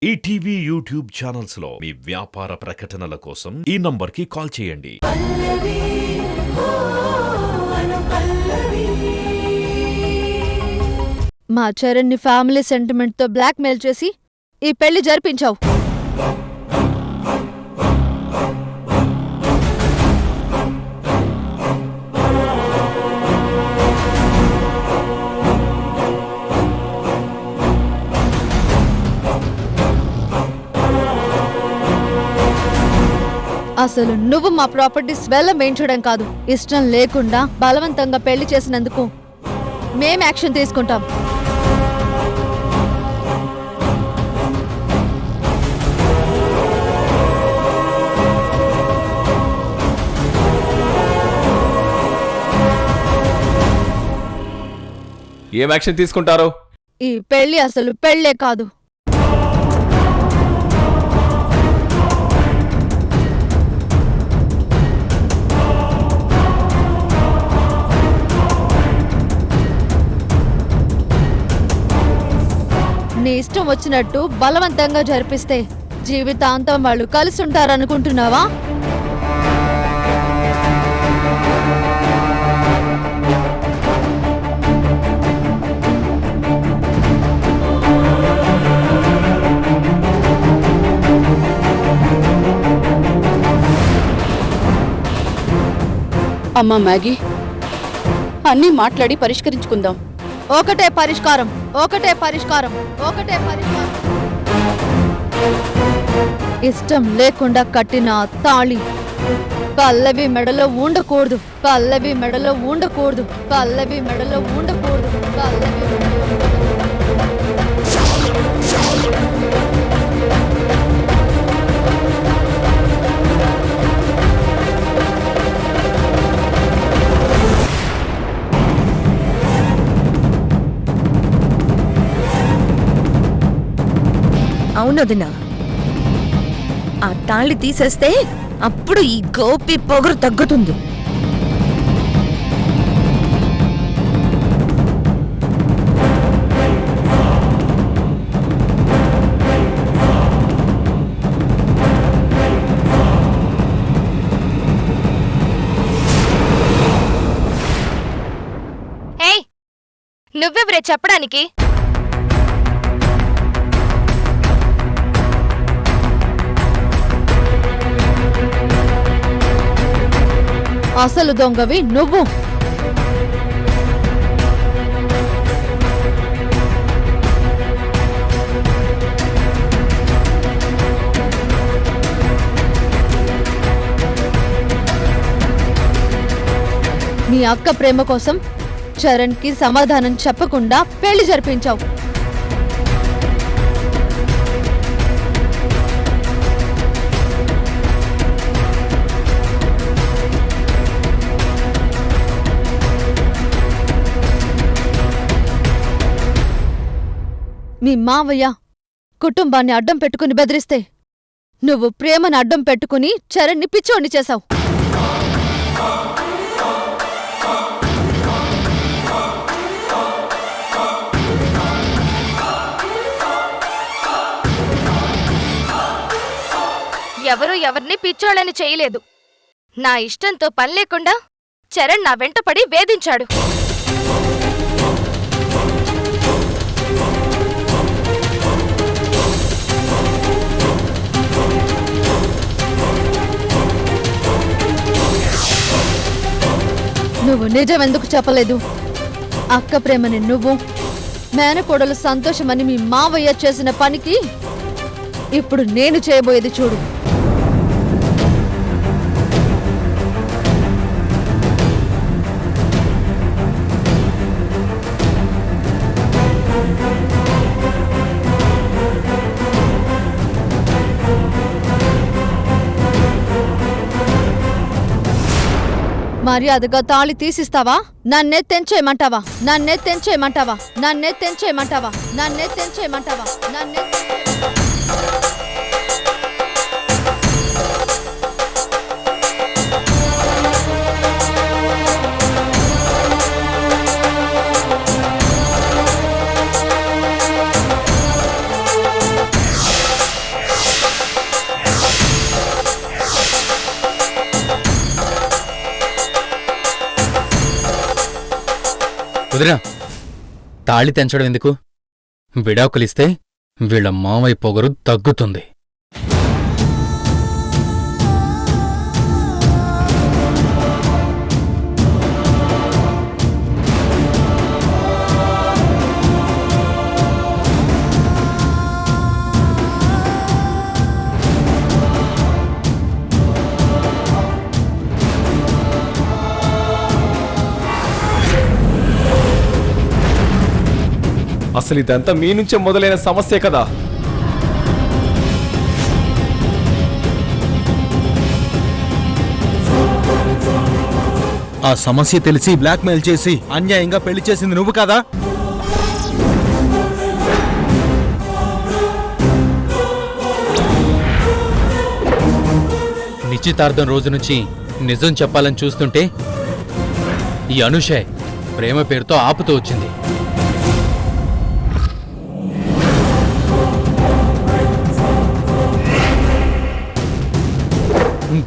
ETV YouTube channels లో మీ వ్యాపార ప్రకటనల కోసం ఈ నంబర్కి కాల్ చేయండి. మా చరణ్ ని ఫ్యామిలీ సెంటిమెంట్ తో బ్లాక్ మెయిల్ చేసి ఈ పెళ్లి జరిపించావు. అసలు నువ్వు మా ప్రాపర్టీస్ వెల్ల వేయించడం కాదు, ఇష్టం లేకుండా బలవంతంగా పెళ్లి చేసినందుకు మేం యాక్షన్ తీసుకుంటాం. ఏం యాక్షన్ తీసుకుంటారు? ఈ పెళ్లి అసలు పెళ్లే కాదు. నీ ఇష్టం వచ్చినట్టు బలవంతంగా జరిపిస్తే జీవితాంతం వాళ్ళు కలిసి ఉంటారనుకుంటున్నావా? అమ్మా మ్యాగీ, అన్నీ మాట్లాడి పరిష్కరించుకుందాం. ఒకటే పరిష్కారం, ఒకటే పరిష్కారం, ఒకటే పరిష్కారం. ఇష్టం లేకుండా కట్టిన తాళి పల్లవి మెడలో ఉండకూడదు, పల్లవి మెడలో ఉండకూడదు, పల్లవి మెడలో ఉండకూడదు, పల్లవి అవునదినా, ఆ తాళి తీసేస్తే అప్పుడు ఈ గోపి పొగరు తగ్గుతుంది. ఏయ్, నువ్వెవరే చెప్పడానికి? అసలు దొంగవి నువ్వు. నీ అక్క ప్రేమ కోసం చరణ్ కి సమాధానం చెప్పకుండా పెళ్లి జరిపించావు. మీ మావయ్య కుటుంబాన్ని అడ్డం పెట్టుకుని బెదిరిస్తే నువ్వు ప్రేమను అడ్డం పెట్టుకుని చరణ్ని పిచ్చోణ్ణి చేశావు. ఎవరూ ఎవరిని పిచ్చోళ్ళని చేయలేదు. నా ఇష్టంతో పని లేకుండా చరణ్ నా వెంటపడి వేధించాడు. నువ్వు నిజమెందుకు చెప్పలేదు? అక్క ప్రేమని నువ్వు, మేనకోడలు సంతోషమని మీ మావయ్య చేసిన పనికి ఇప్పుడు నేను చేయబోయేది చూడు. మర్యాదగా తాళి తీసిస్తావా? నన్నే తెంచేయమంటావా? నన్నే తెంచేయమంటావా? నన్నే తెంచేయమంటావా? నన్నే తెంచేయమంటావా? నన్నే వదినా, తాళి తెంచడం ఎందుకు? విడాకులిస్తే వీళ్ళ మావయ్య పొగరు తగ్గుతుంది. అసలు ఇదంతా మీ నుంచే మొదలైన సమస్యే కదా. ఆ సమస్య తెలిసి బ్లాక్మెయిల్ చేసి అన్యాయంగా పెళ్లి చేసింది నువ్వు కదా? నిశ్చితార్థం రోజు నుంచి నిజం చెప్పాలని చూస్తుంటే ఈ అనుషే ప్రేమ పేరుతో ఆపుతూ వచ్చింది.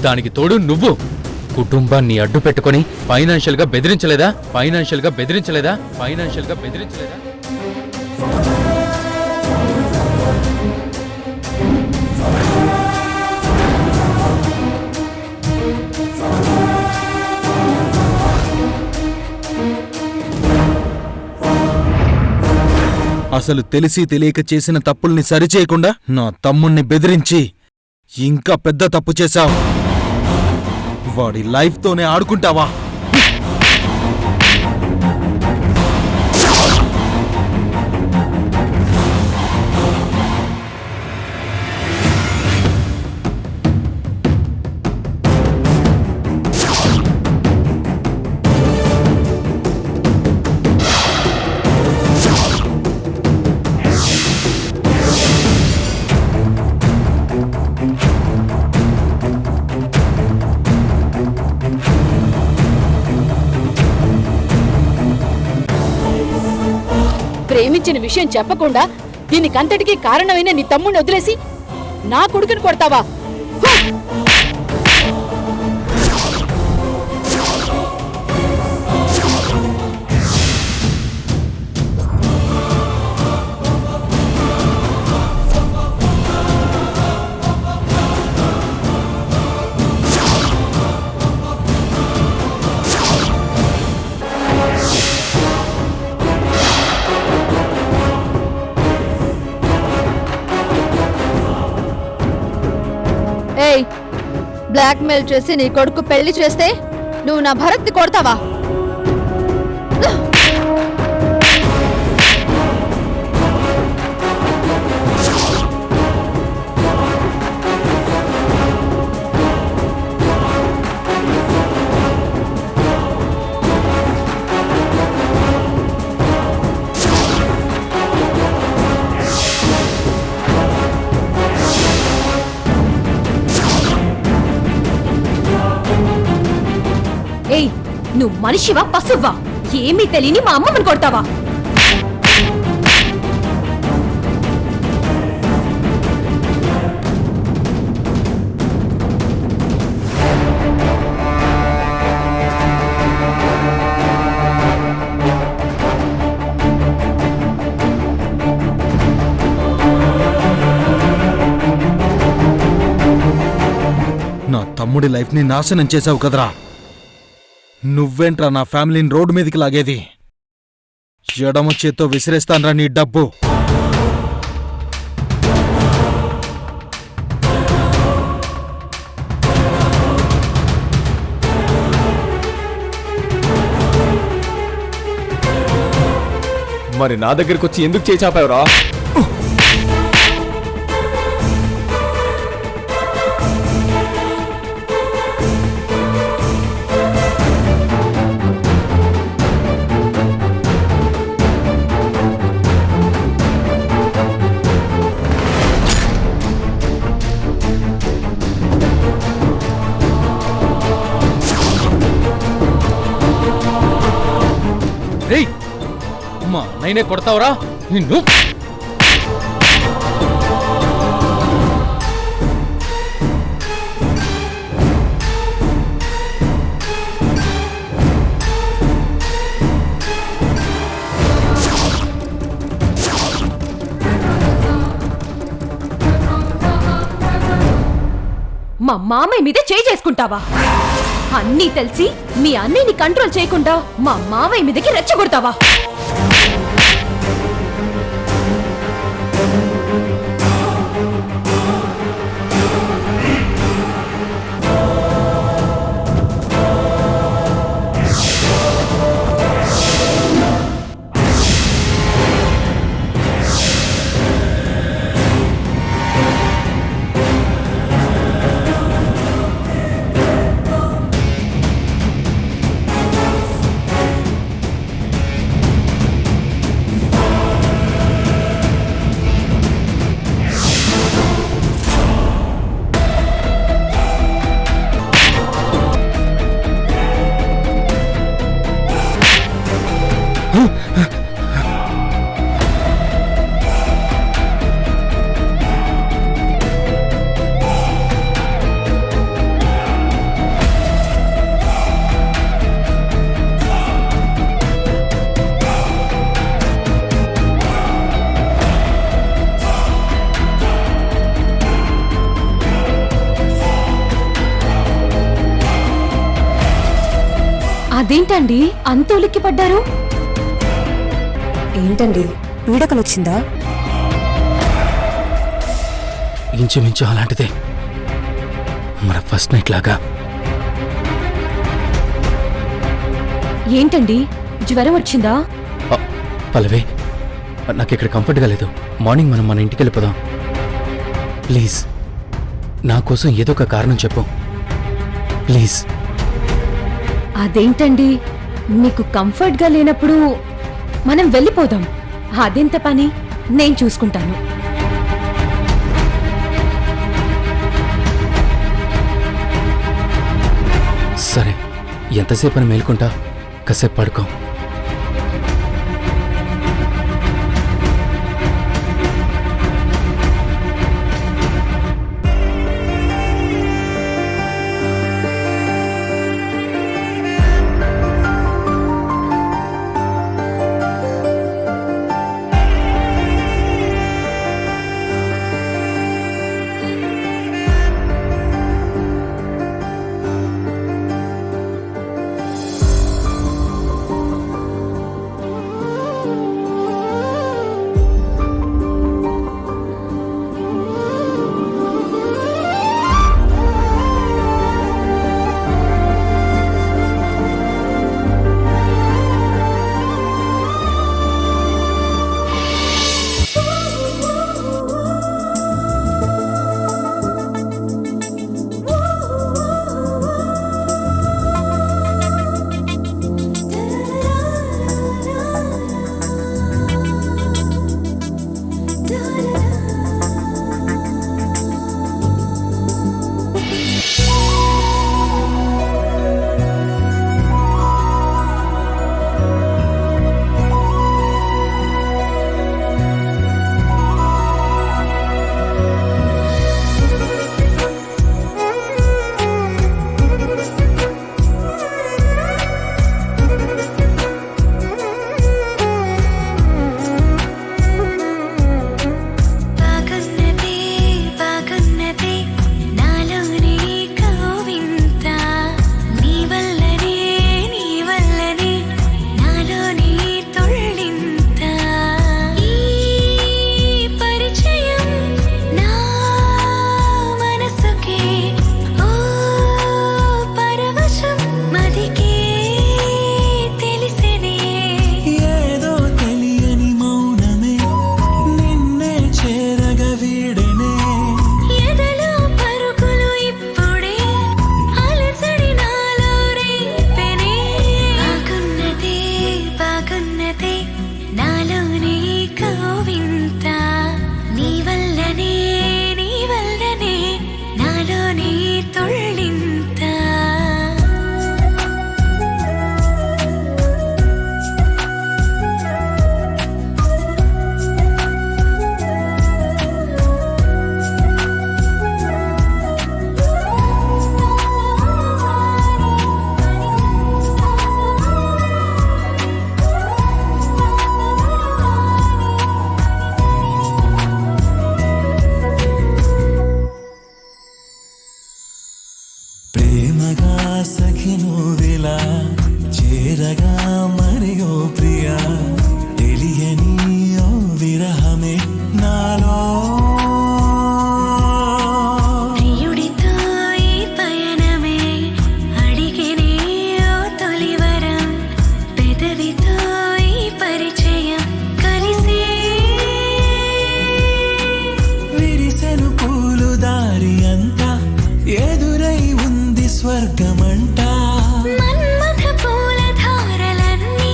దానికి తోడు నువ్వు కుటుంబాన్ని అడ్డు పెట్టుకుని ఫైనాన్షియల్గా బెదిరించలేదా? అసలు తెలిసి తెలియక చేసిన తప్పుల్ని సరిచేయకుండా నా తమ్ముణ్ణి బెదిరించి ఇంకా పెద్ద తప్పు చేశావు. వాడి లైఫ్తోనే ఆడుకుంటావా? ప్రేమించిన విషయం చెప్పకుండా దీనికంతటికీ కారణమైన నీ తమ్ముడిని వదిలేసి నా కొడుకుని కొడతావా? హు! ఏయ్, బ్లాక్మెయిల్ చేసి నీ కొడుకు పెళ్లి చేస్తే నువ్వు నా భరత్ని కొడతావా? ఏయ్, నువ్వు మనిషివా పశువా? ఏమీ తెలియని మా అమ్మమ్మని కొడతావా? నా తమ్ముడి లైఫ్ని నాశనం చేశావు కదరా. నువ్వేంట్రా నా ఫ్యామిలీని రోడ్డు మీదకి లాగేది? ఎడమ చేత్తో విసిరేస్తాన్రా నీ డబ్బు. మరి నా దగ్గరికి వచ్చి ఎందుకు చేచాపావురా? రేయ్, అమ్మా నైనే కొడతావురా నిన్ను? మా మామయ్య మీద చేయి చేసుకుంటావా? అన్నీ తెలిసి మీ అన్నయ్యని కంట్రోల్ చేయకుండా మా మావయ్య మీదకి రెచ్చగొడతావా? అదేంటండి అంత ఉలిక్కి పడ్డారు? ఏంటండి పీడకలొచ్చిందా? ఇంచుమించు అలాంటిదే. మన ఫస్ట్ నైట్ లాగా. ఏంటండి జ్వరం వచ్చిందా? పల్లవి, నాకు ఇక్కడ కంఫర్ట్గా లేదు. మార్నింగ్ మనం మన ఇంటికి వెళ్ళిపోదాం ప్లీజ్. నా కోసం ఏదో ఒక కారణం చెప్పు ప్లీజ్. అదేంటండి మీకు కంఫర్ట్ గా లేనప్పుడు మనం వెళ్ళిపోదాం. అదెంత పని, నేను చూసుకుంటాను. సరే, ఎంతసేపు అని మేలుకుంటా? కాసేపు పడుకో. స్వర్గమంట మన్మథ పూల ధారలన్నీ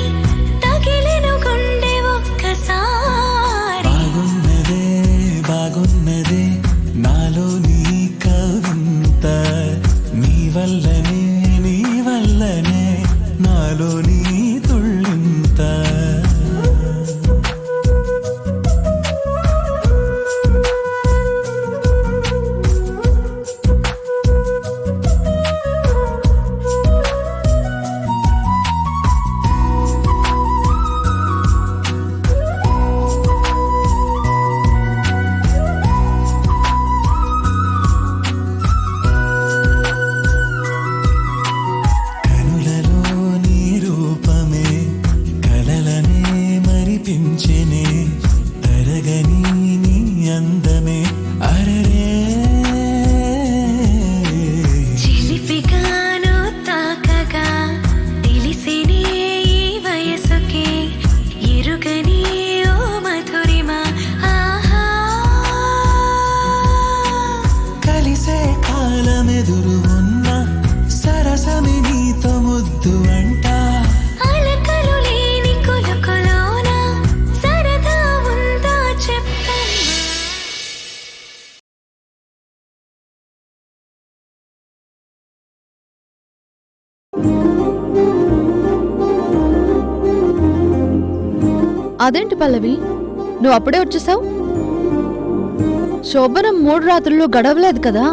తగిలెను గుండె ఒక్కసారి బాగున్నదే బాగున్నదే నాలో నీ కవింత నీ వల్లనే నాలో నీ తుళ్ళింత అదేంటి పల్లవి, నువ్వు అప్పుడే వచ్చేసావు? శోభనం 3 రాత్రులు గడవలేదు కదా?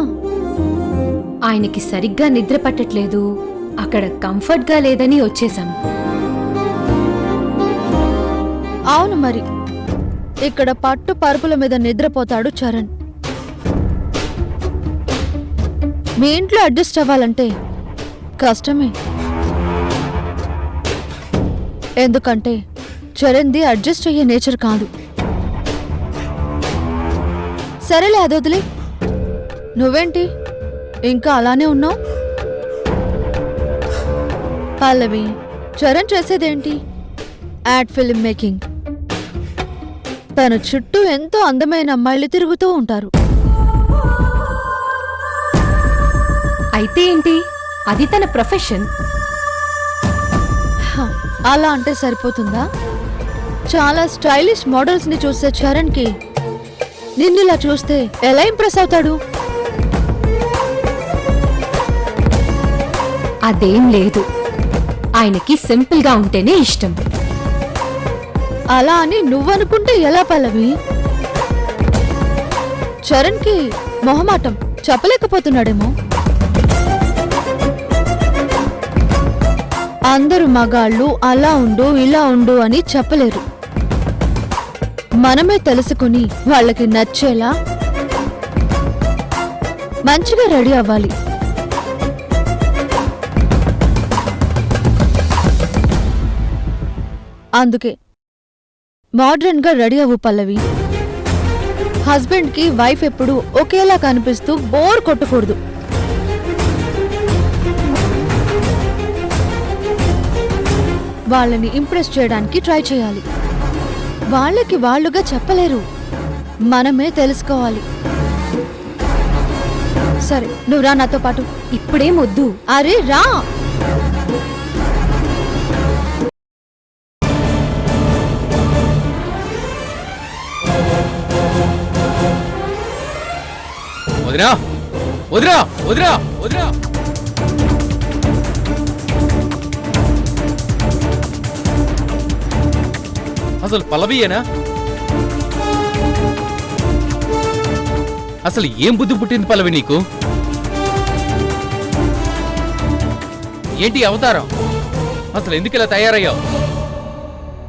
ఆయనకి సరిగ్గా నిద్ర పట్టట్లేదు, అక్కడ కంఫర్ట్ గా లేదని వచ్చేసాం. అవును మరి, ఇక్కడ పట్టు పరుపుల మీద నిద్రపోతాడు చరణ్. మీ ఇంట్లో అడ్జస్ట్ అవ్వాలంటే కష్టమే. ఎందుకంటే చరణ్ది అడ్జస్ట్ అయ్యే నేచర్ కాదు. సరేలే, అదొదిలే. నువ్వేంటి ఇంకా అలానే ఉన్నావు? పల్లవి, చరణ్ చేసేదేంటి? Ad film making. తన చుట్టూ ఎంతో అందమైన అమ్మాయిలు తిరుగుతూ ఉంటారు. అయితే ఏంటి, అది తన ప్రొఫెషన్. అలా అంటే సరిపోతుందా? చాలా స్టైలిష్ మోడల్స్ ని చూసే చరణ్ కి నిన్నిలా చూస్తే ఎలా ఇంప్రెస్ అవుతాడు? అదేం లేదు, ఆయనకి సింపుల్ గా ఉంటేనే ఇష్టం. అలా అని నువ్వనుకుంటే ఎలా పల్లవి? చరణ్ కి మొహమాటం, చెప్పలేకపోతున్నాడేమో. అందరూ మగాళ్ళు అలా ఉండు ఇలా ఉండు అని చెప్పలేరు. మనమే తెలుసుకుని వాళ్ళకి నచ్చేలా మంచిగా రెడీ అవ్వాలి. అందుకే మోడ్రన్ గా రెడీ అవ్వు పల్లవి. హస్బెండ్ కి వైఫ్ ఎప్పుడు ఒకేలా కనిపిస్తూ బోర్ కొట్టకూడదు. వాళ్ళని ఇంప్రెస్ చేయడానికి ట్రై చేయాలి. వాళ్ళకి వాళ్ళుగా చెప్పలేరు, మనమే తెలుసుకోవాలి. సరే, నువ్వు రా నాతో పాటు. ఇప్పుడేం వద్దు. అరే రా. వదినా వదినా వదినా వదినా అసలు పల్లవియేనా? అసలు ఏం బుద్ధి పుట్టింది పల్లవి నీకు? ఏంటి అవతారం? అసలు ఎందుకు ఇలా తయారయ్యావు?